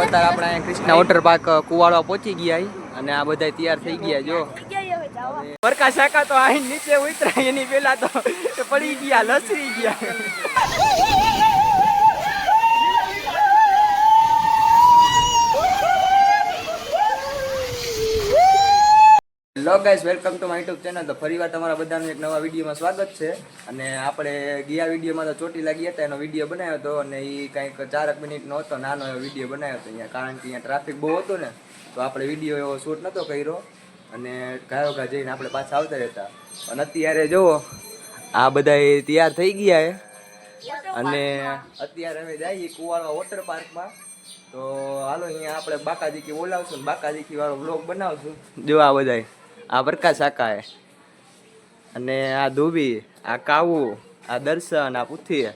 અત્યારે આપણે Krishna water park Kuvadva પહોંચી ગયા અને આ બધા તૈયાર થઈ ગયા જો પરકા શાકા તો અહીં નીચે ઉતરાય એની પેલા તો પડી ગયા લસરી ગયા hello guys, welcome to my YouTube channel. તો ફરીવાર તમારા બધાનું એક નવા વિડીયોમાં સ્વાગત છે. અને આપણે ગયા વિડીયોમાં તો ચોટીલા ગયા હતા, એનો વિડીયો બનાવ્યો હતો અને એ કંઈક 4 મિનિટનો હતો, નાનો એવો વિડીયો બનાવ્યો હતો અહીંયા, કારણ કે અહીંયા ટ્રાફિક બહુ હતો ને, તો આપણે વિડીયો એવો શૂટ નહોતો કર્યો અને ઘા જઈને આપણે પાછા આવતા રહેતા. અને અત્યારે જુઓ આ બધા તૈયાર થઈ ગયા અને અત્યારે હવે જઈએ કુવાડવા વોટર પાર્કમાં. તો હાલો અહીંયા આપણે બાકાજીકી બોલાવશું ને બાકાજીકી વાળો વ્લોગ બનાવશું. જો આ બધા આ પ્રકાશ આકા હે અને આ ધુબી, આ કાવુ, આ દર્શન, આ પુથી.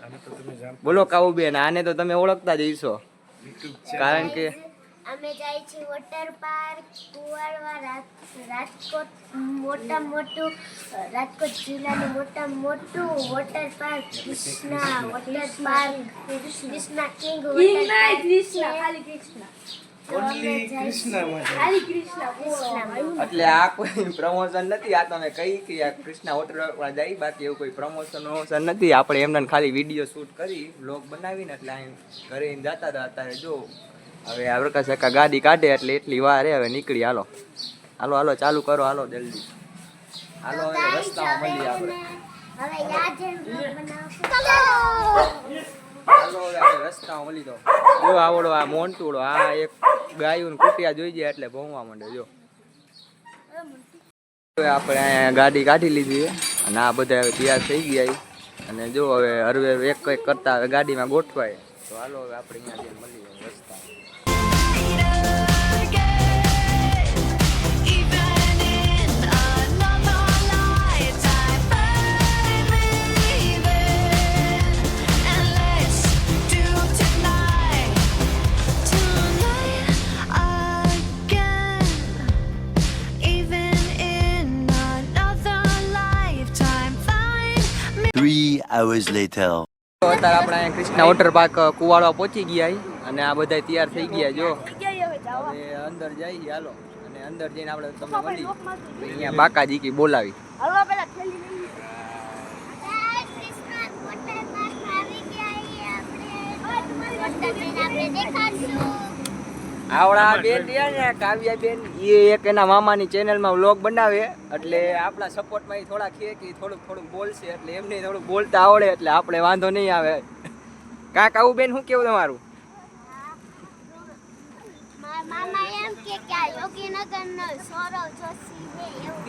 બોલો કાવુ બેન, આને તો તમે ઓળખતા જ હશો કારણ કે અમે જાય છે વોટર પાર્ક કુવાડવા, રાજકોટ. મોટું રાજકોટ જિલ્લાનું મોટું water park Krishna water park, Krishna king water park. એટલે આ કોઈ પ્રમોશન નથી, આ તમે કહી કે આ કૃષ્ણા વોટર પાર્કમાં જાય, બાકી એવું કોઈ પ્રમોશન નથી. આપણે એમને ખાલી વિડીયો શૂટ કરી વ્લોગ બનાવીને એટલે અહીં ઘરે જતા હતા. અત્યારે જો હવે આ પ્રકાશ કાકા ગાડી કાઢે એટલે એટલી વાર હવે નીકળી. હાલો હાલો હાલો ચાલુ કરો, હાલો જલ્દી હાલો. હવે રસ્તામાં મળીએ આપણે. હાલો હવે આપણે રસ્તામાં મળી દો. જો આવડો આ મોન્ટુડો, આ એક ગાયું કુટિયા જોઈ જાય એટલે ભોંવા માંડે. જો આપણે અહીંયા ગાડી કાઢી લીધી અને આ બધા હવે તૈયાર થઈ ગયા અને જો હવે હરવે એક એક કરતા હવે ગાડીમાં ગોઠવાય. તો હાલો હવે આપણે અહીંયા જઈને મળીએ રસ્તા. Hours later. અત્યારે આપણે અહીંયા કૃષ્ણા વોટર પાર્ક કુવાડવા પહોંચી ગયા અને આ બધા તૈયાર થઈ ગયા. જો હવે અંદર જઈએ હાલો અને અંદર જઈને આપણે તમને મળી અહીંયા બાકાજીકી બોલાવી. આવડા બેન રહ્યા ને કાવ્યા બેન, એ એક એના મામાની ચેનલમાં વ્લોગ બનાવે એટલે આપણા સપોર્ટમાં થોડા કે થોડુંક બોલશે એટલે એમને થોડુંક બોલતા આવડે એટલે આપણે વાંધો નહીં આવે. કાક આવું બેન, શું કેવું તમારું? મામા એમ કે આ યોગીનગરનો સૌરવ જોશી છે એવું.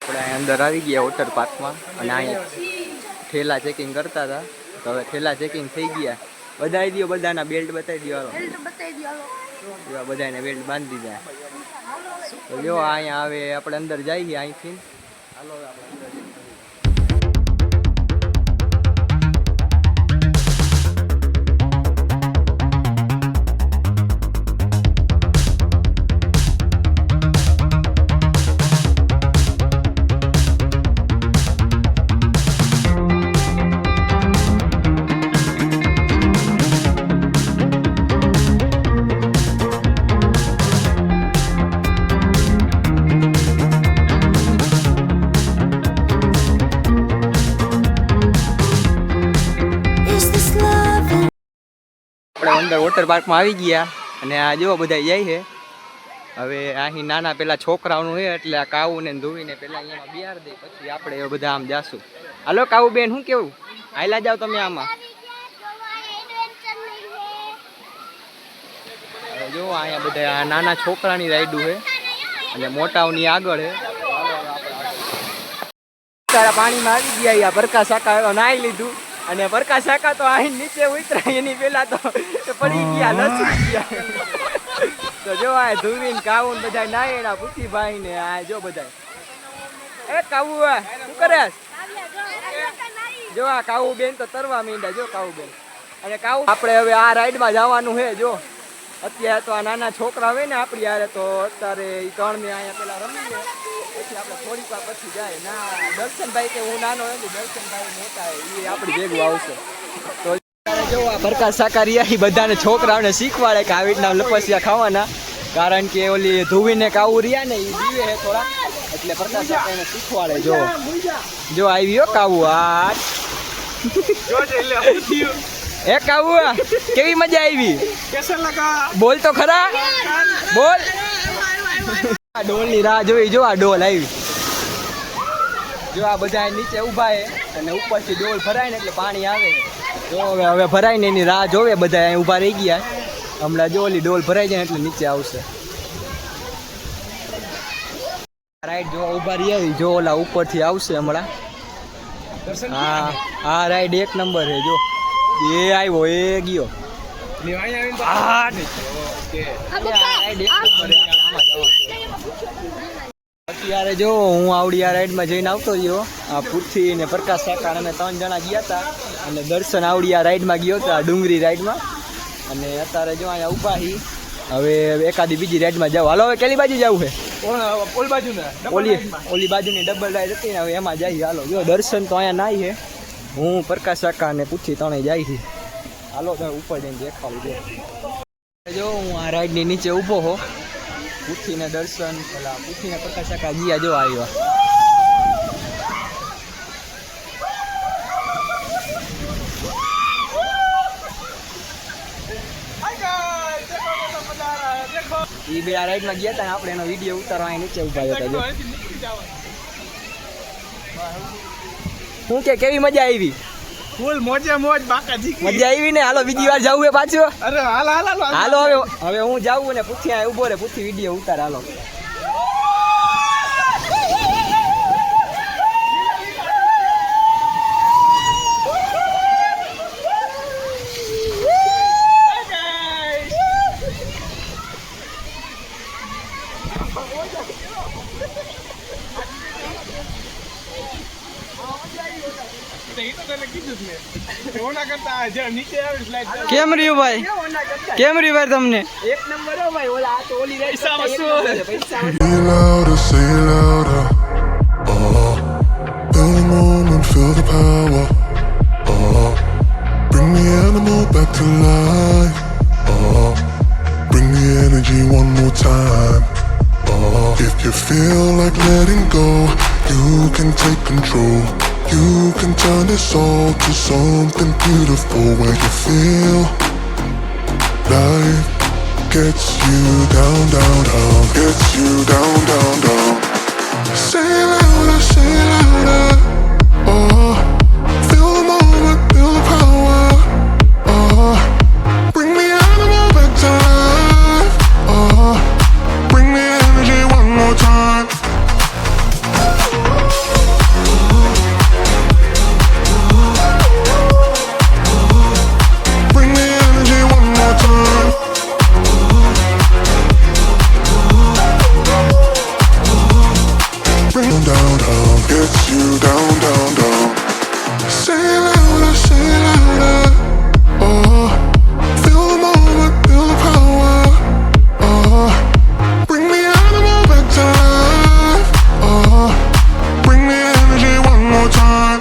આપણે અંદર આવી ગયા વોટર પાર્કમાં અને અહીંયા ઠેલા ચેકિંગ કરતા હતા. તો હવે ઠેલા ચેકિંગ થઈ ગયા. બધાઈ દો, બધાના બેલ્ટ બતાવી દો. હાલો બધાને બેલ્ટ બાંધી દીધા. તો જો અહીંયા હવે આપણે અંદર જઈએ અહીંથી. હાલો આપણે અંદર જઈએ. અંદર વોટર પાર્કમાં આવી ગયા અને આ જો બધા જાય છે. હવે અહીં નાના પેલા છોકરાઓનું છે એટલે આ કાવું ને ધોવીને પેલા અહીંયા બિહાર દે, પછી આપણે બધા આમ જાશું. હાલો કાવું બેન, શું કેવું? હાલ્યા જાવ તમે આમાં. જો અહીંયા બધા નાના છોકરાની રાઈડું છે અને મોટાઓની આગળ છે. પાણીમાં આવી ગયા. પ્રકાશ કાકા નાહી લીધું અને પ્રકાશ કાકા તો અહીં નીચે ઉતરાય એની પેલા તો પડી ગયા લસરી ગયા. તો જો આ ધુવીન કાવું બધા નાયણા પુથીભાઈ ને આ જો બધા. એ કાવું શું કરે? જો આ કાવું બેન તો તરવા માંડ્યા. જો કાવું બેન અને કાવું આપણે હવે આ રાઈડમાં જવાનું છે. જો અત્યારે તો આ નાના છોકરા હોય ને આપણી યારે, તો અત્યારે એ 3 ને અહીંયા પેલા રમીએ, પછી આપણે થોડીક વાર પછી જાય. ના દર્શનભાઈ કે હું નાનો નથી, દર્શનભાઈ મોટા એ આપણી ભેગું આવશે. તો જો આ પ્રકાશ સાકારિયા એ બધાને છોકરાઓને શીખવાડે કે આવી રીતના લપસિયા ખાવાના, કારણ કે ઓલી ધુવીને કાવું રહ્યા ને એ જીવે છે થોડા, એટલે પ્રકાશ સાકારિયાને શીખવાડે. જો આવી હો કાવું આ એ કાવું કેવી મજા આવી, બોલ તો ખરા, બોલ. ડોલ ની રાહ જોઈ, જો આ ડોલ આવી, જો આ બધા નીચે ઉભા છે અને ઉપરથી ડોલ ભરાય ને એટલે પાણી આવે. જો હવે ભરાય ને એની રાહ જોવે બધા, અહીં ઊભા રહી ગયા. હમણાં જો ઓલી ડોલ ભરાઈ જાય એટલે નીચે આવશે. રાઈડ જો ઊભા રહી, જો ઓલા ઉપરથી આવશે હમણાં. હા હા રાઈડ એક નંબર છે. જો એ આવ્યો, એ ગયો. અત્યારે જો હું આવડી આ રાઈડમાં જઈને આવતો રહ્યો. આ પૃથ્વી ને પ્રકાશ સાકાર અમે 3 જણા ગયા હતા અને દર્શન આવડી આ રાઈડમાં ગયો હતો, આ ડુંગરી રાઈડમાં. અને અત્યારે જો અહીંયા ઊભા હી, હવે એકાદી બીજી રાઈડમાં જાવ. હાલો હવે કેલી બાજુ જવું છે? ઓલી બાજુની ડબલ રાઈડ હતી ને, હવે એમાં જાય. હાલો જો દર્શન તો અહીંયા નાઈ છે, હું પ્રકાશ સાકાર ને પૃથ્વી ત્રણેય જાય છે. હાલો તમે ઉપર જઈને દેખાડું. જો હું આ રાઈડની નીચે ઊભો હો, પૃથ્વીને દર્શન પેલા પૃથ્વીને પ્રકાશ કાકા જીયા જો આવ્યા. એ બે આ રાઈડમાં ગયા હતા, આપણે એનો વિડીયો ઉતારવા અહીં નીચે ઉભા હતા. જો શું કે કેવી મજા આવી? ફૂલ મોજે મોજ બાકા જી મજા આવી ને. હાલો બીજી વાર જવું હે પાછું? અરે હાલ હાલ હાલો હવે હું જાઉં ને પૂછી આ ઉભો રે, પૂછી વિડીયો ઉતાર. હાલો કેમ રહ્યું ભાઈ, કેમ રહ્યું ભાઈ તમને? એક નંબર હો ભાઈ. ઓલા આ તો ઓલી પૈસા Say it louder, say it louder. Feel the moment, feel the power. Bring the animal back to life. Bring the energy one more time. If you feel like letting go, you can take control. You can turn this all to something beautiful where you feel life gets you down, down, down, gets you down, down, down. Say it louder, say it louder. Feel the moment, feel the power. Bring the animal back to life. Bring the energy one more time. Bring the energy one more time. Bring it down, down, gets you down, down, down. Say it louder, say it louder. Feel the moment, feel the power. Bring the animal back to life. Bring the energy one more time.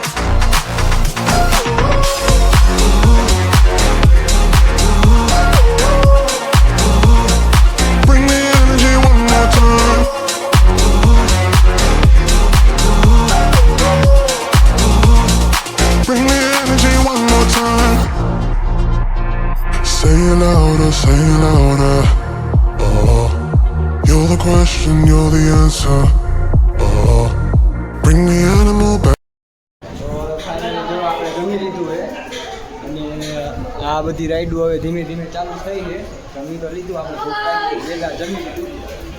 Bring the energy one more time. Bring the energy one more time. Say it louder, say it louder. You're the question, you're the answer. Bring the animal back. તો finally જો આપણે જમી લીધું છે અને આ બધી રાઈડો હવે ધીમે ધીમે ચાલુ થઈ છે. જમી તો લીધું આપણે, ભેગા જમી લીધું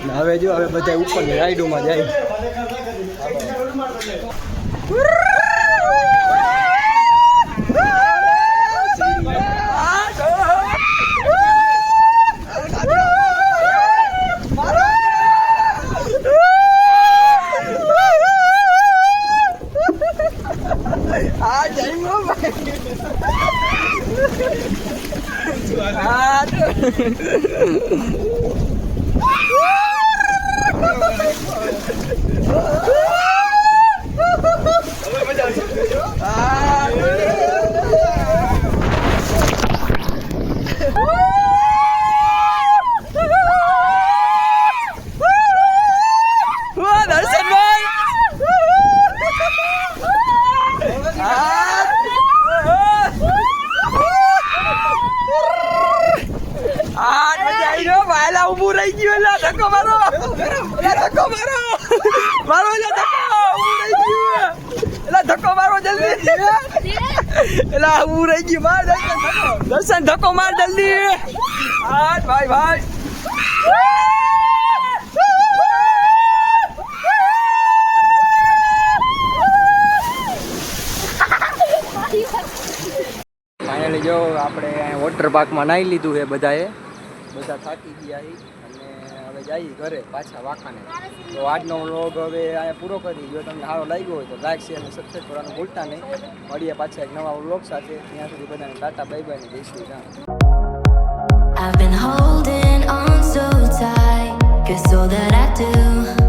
અને હવે જો હવે બધા ઉપરની રાઈડોમાં જાય. એલા ઊભું રહી ગયું એલા ધક્કો મારો એલા ધક્કો મારો મારો એલા ધક્કો ઊભું રહી ગયું એલા ધક્કો મારો જલ્દી એલા ઊભું રહી ગયું માર દર્શન ધક્કો માર જલ્દી હા ભાઈ ભાઈ ફાઇનલી જો આપણે વોટર પાર્કમાં નાહી લીધું છે બધા થાકી ગયા છે અને હવે જઈએ ઘરે પાછા વાંકાને. તો આજનો વ્લોગ હવે અહીંયા પૂરો કરી. જો તમને સારો લાગ્યો હોય તો લાઈક શેર અને સબસ્ક્રાઈબ કરવાનું ભૂલતા નહીં. મળીએ પાછા એક નવા વ્લોગ સાથે. ત્યાં સુધી બધાને ટાટા બાય બાય ને જય Shri Ram. I've been holding on so tight, 'cause all that I do